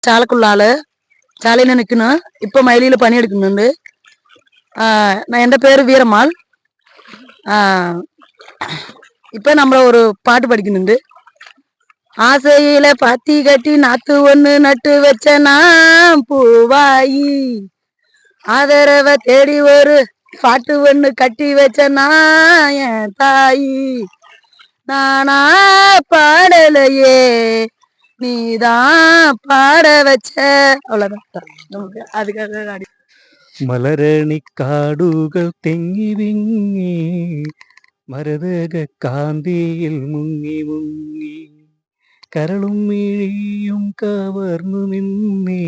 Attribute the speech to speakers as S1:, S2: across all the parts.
S1: ചാലക്കുള്ള ആള്. ചാലയിൽ നിൽക്കുന്നു. ഇപ്പൊ മൈലിയിൽ പണിയെടുക്കുന്നുണ്ട്. എന്റെ പേര് വീരമാൾ. ഇപ്പൊ നമ്മള ഒരു പാട്ട് പഠിക്കുന്നുണ്ട്. ஆசையில பாத்தி கட்டி நாத்து ஒண்ணு நட்டு வச்சனா பூவாயி, ஆதரவ தேடி ஒரு பாட்டு ஒண்ணு கட்டி வச்சனா என் தாயி. நானா பாடலையே நீதான் பாட வச்ச. அவ்வளவுதான். அதுக்காக
S2: മലരണിക്കാടുകൾ തെങ്ങി വിങ്ങി മരതക കാന്തിയിൽ മുങ്ങി മുങ്ങി കരളും മിഴിയും കവർന്നു നിന്നേ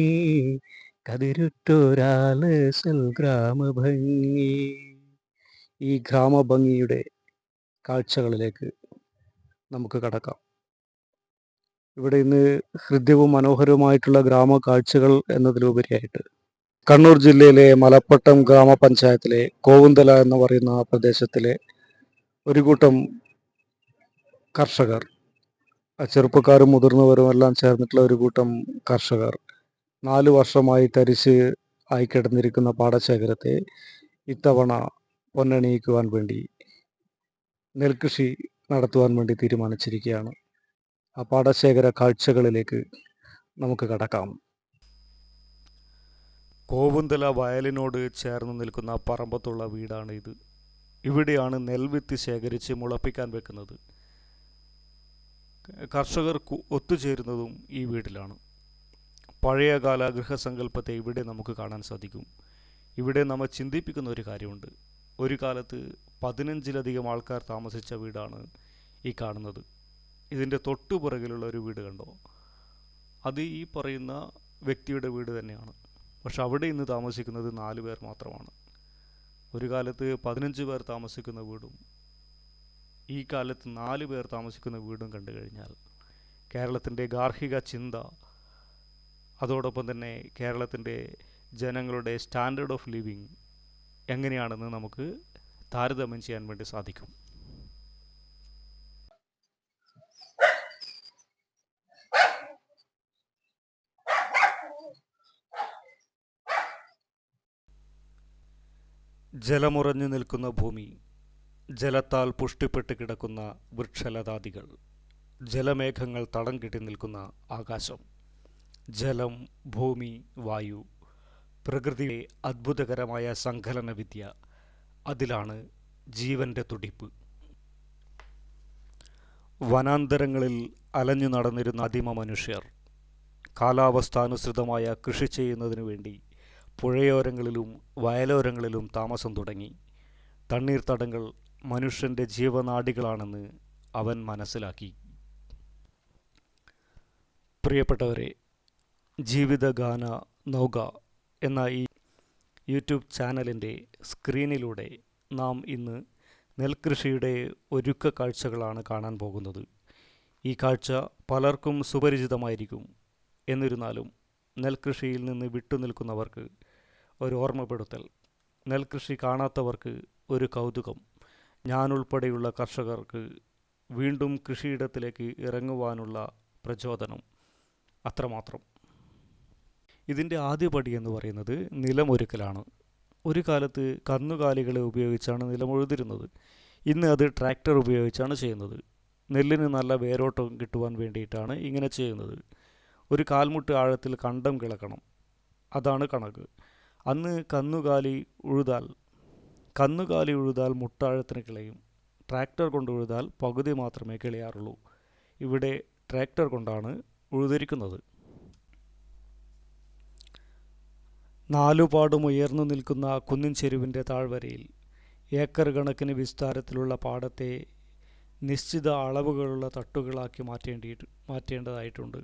S2: കതിരുറ്റൊരാലസൽ ഗ്രാമഭംഗി. ഈ ഗ്രാമഭംഗിയുടെ കാഴ്ചകളിലേക്ക് നമുക്ക് കടക്കാം. ഇവിടെ ഇന്ന് ഹൃദ്യവും മനോഹരവുമായിട്ടുള്ള ഗ്രാമ കാഴ്ചകൾ എന്നതിലുപരിയായിട്ട് കണ്ണൂർ ജില്ലയിലെ മലപ്പട്ടം ഗ്രാമപഞ്ചായത്തിലെ കോവുന്തല എന്ന് പറയുന്ന ആ പ്രദേശത്തിലെ ഒരു കൂട്ടം കർഷകർ, ചെറുപ്പക്കാരും മുതിർന്നവരും എല്ലാം ചേർന്നിട്ടുള്ള ഒരു കൂട്ടം കർഷകർ 4 വർഷമായി തരിശ് ആയി കിടന്നിരിക്കുന്ന പാടശേഖരത്തെ ഇത്തവണ പൊന്നണിയിക്കുവാൻ വേണ്ടി നെൽകൃഷി നടത്തുവാൻ വേണ്ടി തീരുമാനിച്ചിരിക്കുകയാണ്. ആ പാടശേഖര കാഴ്ചകളിലേക്ക് നമുക്ക് കടക്കാം. കോവുന്തല വയലിനോട് ചേർന്ന് നിൽക്കുന്ന പറമ്പത്തുള്ള വീടാണ് ഇത്. ഇവിടെയാണ് നെൽവിത്ത് ശേഖരിച്ച് മുളപ്പിക്കാൻ വെക്കുന്നത്. കർഷകർ ഒത്തുചേരുന്നതും ഈ വീട്ടിലാണ്. പഴയകാല ഗൃഹസങ്കല്പത്തെ ഇവിടെ നമുക്ക് കാണാൻ സാധിക്കും. ഇവിടെ നമ്മെ ചിന്തിപ്പിക്കുന്ന ഒരു കാര്യമുണ്ട്. ഒരു കാലത്ത് 15ലധികം ആൾക്കാർ താമസിച്ച വീടാണ് ഈ കാണുന്നത്. ഇതിൻ്റെ തൊട്ടുപുറകിലുള്ള ഒരു വീട് കണ്ടോ, അത് ഈ പറയുന്ന വ്യക്തിയുടെ വീട് തന്നെയാണ്. പക്ഷെ അവിടെ ഇന്ന് താമസിക്കുന്നത് 4 പേർ മാത്രമാണ്. ഒരു കാലത്ത് 15 പേർ താമസിക്കുന്ന വീടും ഈ കാലത്ത് 4 പേർ താമസിക്കുന്ന വീടും കണ്ടു കഴിഞ്ഞാൽ കേരളത്തിൻ്റെ ഗാർഹിക ചിന്ത, അതോടൊപ്പം തന്നെ കേരളത്തിൻ്റെ ജനങ്ങളുടെ സ്റ്റാൻഡേർഡ് ഓഫ് ലിവിങ് എങ്ങനെയാണെന്ന് നമുക്ക് താരതമ്യം ചെയ്യാൻ വേണ്ടി സാധിക്കും. ജലമുറഞ്ഞു നിൽക്കുന്ന ഭൂമി, ജലത്താൽ പുഷ്ടിപ്പെട്ട് കിടക്കുന്ന വൃക്ഷലതാദികൾ, ജലമേഘങ്ങൾ തടം കെട്ടി നിൽക്കുന്ന ആകാശം, ജലം, ഭൂമി, വായു, പ്രകൃതിയുടെ അത്ഭുതകരമായ സങ്കലന വിദ്യ, അതിലാണ് ജീവൻ്റെ തുടിപ്പ്. വനാന്തരങ്ങളിൽ അലഞ്ഞു നടന്നിരുന്ന ആദിമ മനുഷ്യർ കാലാവസ്ഥാനുസൃതമായ കൃഷി ചെയ്യുന്നതിനു വേണ്ടി പുഴയോരങ്ങളിലും വയലോരങ്ങളിലും താമസം തുടങ്ങി. തണ്ണീർത്തടങ്ങൾ മനുഷ്യൻ്റെ ജീവനാഡികളാണെന്ന് അവൻ മനസ്സിലാക്കി. പ്രിയപ്പെട്ടവരെ, ജീവിതഗാന നൗക എന്ന ഈ യൂട്യൂബ് ചാനലിൻ്റെ സ്ക്രീനിലൂടെ നാം ഇന്ന് നെൽകൃഷിയുടെ ഒരുക്ക കാഴ്ചകളാണ് കാണാൻ പോകുന്നത്. ഈ കാഴ്ച പലർക്കും സുപരിചിതമായിരിക്കും. എന്നിരുന്നാലും നെൽകൃഷിയിൽ നിന്ന് വിട്ടുനിൽക്കുന്നവർക്ക് ഒരു ഓർമ്മപ്പെടുത്തൽ, നെൽകൃഷി കാണാത്തവർക്ക് ഒരു കൗതുകം, ഞാനുൾപ്പെടെയുള്ള കർഷകർക്ക് വീണ്ടും കൃഷിയിടത്തിലേക്ക് ഇറങ്ങുവാനുള്ള പ്രചോദനം, അത്രമാത്രം. ഇതിൻ്റെ ആദ്യപടി എന്ന് പറയുന്നത് നിലമൊരുക്കലാണ്. ഒരു കാലത്ത് കന്നുകാലികളെ ഉപയോഗിച്ചാണ് നിലമുഴുതിരുന്നത്. ഇന്ന് അത് ട്രാക്ടർ ഉപയോഗിച്ചാണ് ചെയ്യുന്നത്. നെല്ലിന് നല്ല വേരോട്ടം കിട്ടുവാൻ വേണ്ടിയിട്ടാണ് ഇങ്ങനെ ചെയ്യുന്നത്. ഒരു കാൽമുട്ട് ആഴത്തിൽ കണ്ടം കിളക്കണം, അതാണ് കണക്ക്. അന്ന് കന്നുകാലി ഉഴുതാൽ മുട്ടാഴത്തിന് കിളയും. ട്രാക്ടർ കൊണ്ട് ഉഴുതാൽ പകുതി മാത്രമേ കിളയാറുള്ളൂ. ഇവിടെ ട്രാക്ടർ കൊണ്ടാണ് ഉഴുതിരിക്കുന്നത്. 4 പാടും ഉയർന്നു നിൽക്കുന്ന കുന്നിൻ ചെരുവിൻ്റെ താഴ്വരയിൽ ഏക്കർ കണക്കിന് വിസ്താരത്തിലുള്ള പാടത്തെ നിശ്ചിത അളവുകളുള്ള തട്ടുകളാക്കി മാറ്റേണ്ടതായിട്ടുണ്ട്.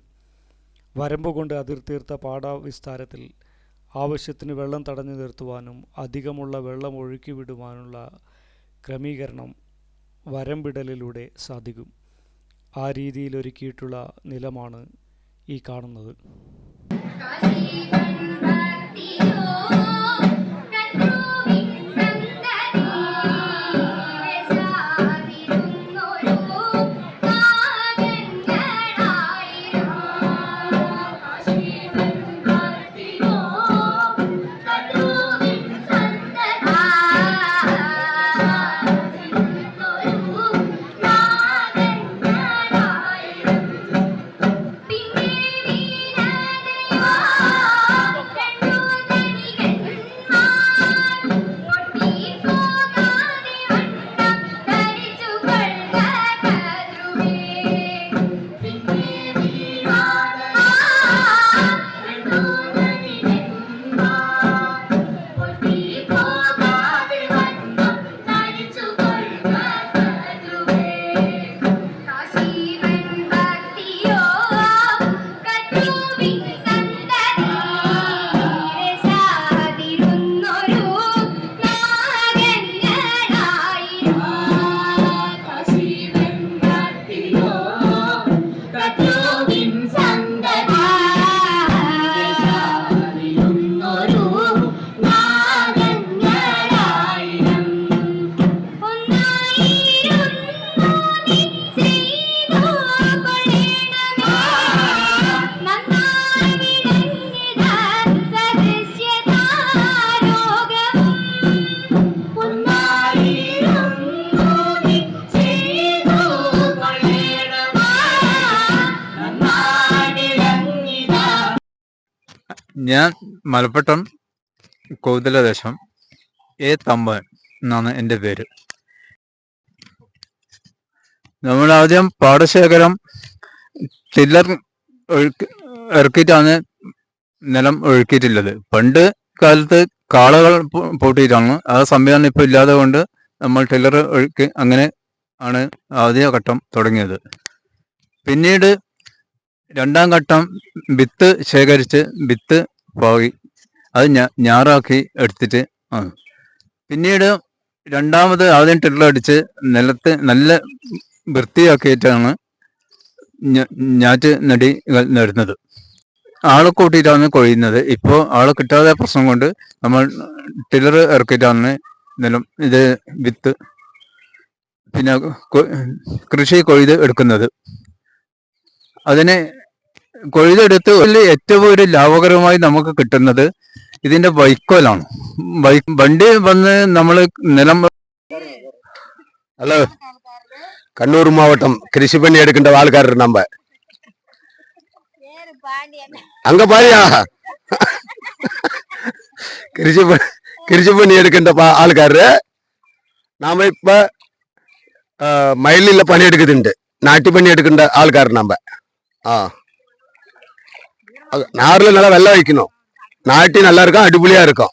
S2: വരമ്പ് കൊണ്ട് അതിർത്തീർത്ത പാടവിസ്താരത്തിൽ ആവശ്യത്തിന് വെള്ളം തടഞ്ഞു നിർത്തുവാനും അധികമുള്ള വെള്ളം ഒഴുക്കി വിടുവാനുള്ള ക്രമീകരണം വരമ്പിടലിലൂടെ സാധിക്കും. ആ രീതിയിൽ ഒരുക്കിയിട്ടുള്ള നിലമാണ് ഈ കാണുന്നത്.
S3: ഞാൻ മലപ്പട്ടം കൗതലദേശം തമ്പൻ എന്നാണ് എൻ്റെ പേര്. നമ്മൾ ആദ്യം പാടശേഖരം ടില്ലർ ഇറക്കിയിട്ടാണ് നിലം ഒഴുക്കിയിട്ടുള്ളത്. പണ്ട് കാലത്ത് കാളകൾ പൂട്ടിയിട്ടാണ്. ആ സംവിധാനം ഇപ്പോൾ ഇല്ലാതെ കൊണ്ട് നമ്മൾ ടില്ലർ ഒഴുക്കി അങ്ങനെ ആണ് ആദ്യ ഘട്ടം തുടങ്ങിയത്. പിന്നീട് രണ്ടാം ഘട്ടം വിത്ത് ശേഖരിച്ച് വിത്ത് പാകി അത് ഞാറാക്കി എടുത്തിട്ട് ആണ്. പിന്നീട് രണ്ടാമത് ആദ്യം ടില്ലർ അടിച്ച് നിലത്ത് നല്ല വൃത്തിയാക്കിയിട്ടാണ് ഞാറ്റ് നടികൾ നടുന്നത്. ആളെ കൂട്ടിയിട്ടാണ് കൊഴിയുന്നത്. ഇപ്പോൾ ആളെ കിട്ടാതെ പ്രശ്നം കൊണ്ട് നമ്മൾ ടില്ലർ ഇറക്കിയിട്ടാണ് നിലം ഇത് വിത്ത് പിന്നെ കൃഷി കൊയ്ത് എടുക്കുന്നത്. അതിനെ കൊയ്തെടുത്ത് ഏറ്റവും ഒരു ലാഭകരമായി നമുക്ക് കിട്ടുന്നത് ഇതിന്റെ വൈക്കോലാണ്. വണ്ടി വന്ന് നമ്മൾ നിലം.
S4: ஹலோ, கண்ணூர் மாவட்டம் கிருஷி பண்ணி எடுக்கின்ற ஆள்காரர் நம்ம அங்க பாரியா கிருஷி பண்ணி எடுக்கின்ற ஆள்காரரு நாம இப்ப மயிலில் பணி எடுக்குதுண்டு நாட்டி பண்ணி எடுக்கின்ற ஆள்காரர் நம்ம. நாரில் நல்லா வெள்ளை வைக்கணும். நாட்டி நல்லா இருக்கும், அடிப்பொலியா இருக்கும்.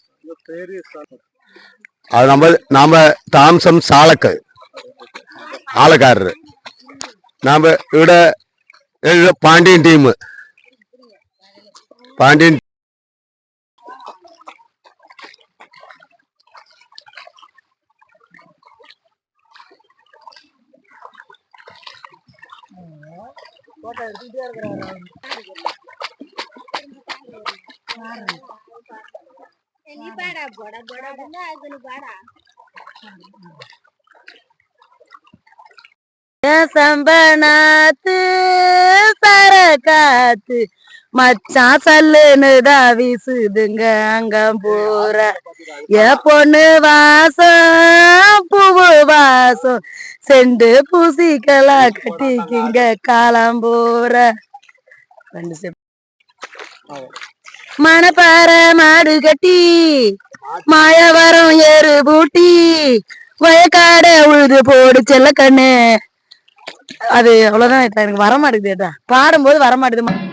S4: அது நாம தாம்சம் சாலக்கு ആളക്കാരര്. നാം ഇവിടെ പാണ്ഡ്യൻ ടീം പാണ്ഡ്യൻ
S1: சம்பனாத்து சரகாத்து மச்சான் சல்லுன்னுதான் வீசுதுங்க அங்க போற பொண்ணு வாசம் பூவு வாசம் செண்டு பூசிக்கலா கட்டிக்கிங்க காலம் போற மணப்பாற மாடு கட்டி மாயவரம் ஏறு பூட்டி வயக்காட உழுது போடு செல்ல கண்ணு. அது அவ்வளவுதான். எனக்கு வர மாட்டேங்குது. பாடும்போது வர மாட்டேங்குது.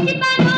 S5: അച്ചിപ്പൻ